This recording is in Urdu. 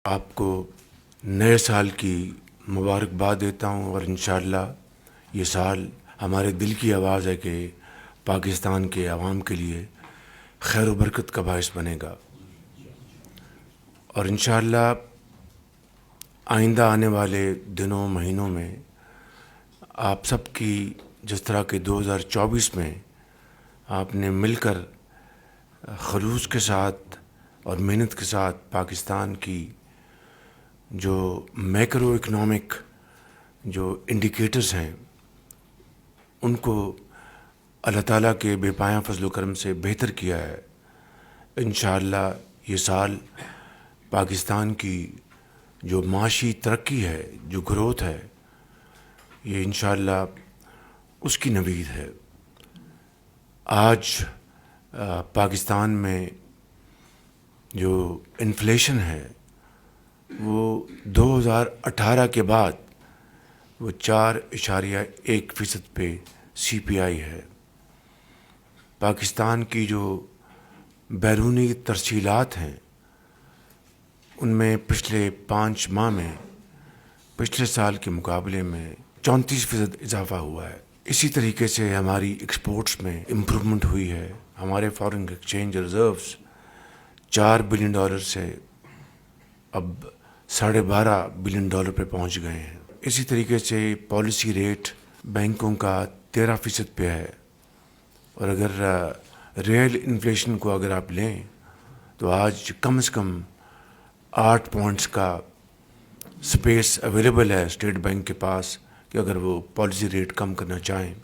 آپ کو نئے سال کی مبارکباد دیتا ہوں، اور انشاءاللہ یہ سال ہمارے دل کی آواز ہے کہ پاکستان کے عوام کے لیے خیر و برکت کا باعث بنے گا، اور انشاءاللہ آئندہ آنے والے دنوں مہینوں میں آپ سب کی جس طرح کہ 2024 میں آپ نے مل کر خلوص کے ساتھ اور محنت کے ساتھ پاکستان کی جو میکرو اکنامک جو انڈیکیٹرز ہیں ان کو اللہ تعالیٰ کے بے پایاں فضل و کرم سے بہتر کیا ہے، انشاءاللہ یہ سال پاکستان کی جو معاشی ترقی ہے، جو گروتھ ہے، یہ انشاءاللہ اس کی نوید ہے۔ آج پاکستان میں جو انفلیشن ہے وہ 2018 کے بعد وہ 4.1% پہ CPI ہے۔ پاکستان کی جو بیرونی ترسیلات ہیں ان میں پچھلے 5 ماہ میں پچھلے سال کے مقابلے میں 34% اضافہ ہوا ہے۔ اسی طریقے سے ہماری ایکسپورٹس میں امپرومنٹ ہوئی ہے۔ ہمارے فارن ایکسچینج ریزروز $4 بلین سے اب $12.5 بلین پہ پہنچ گئے ہیں۔ اسی طریقے سے پالیسی ریٹ بینکوں کا 13% پہ ہے، اور اگر ریئل انفلیشن کو اگر آپ لیں تو آج کم از کم 8 پوائنٹس کا سپیس اویلیبل ہے اسٹیٹ بینک کے پاس کہ اگر وہ پالیسی ریٹ کم کرنا چاہیں۔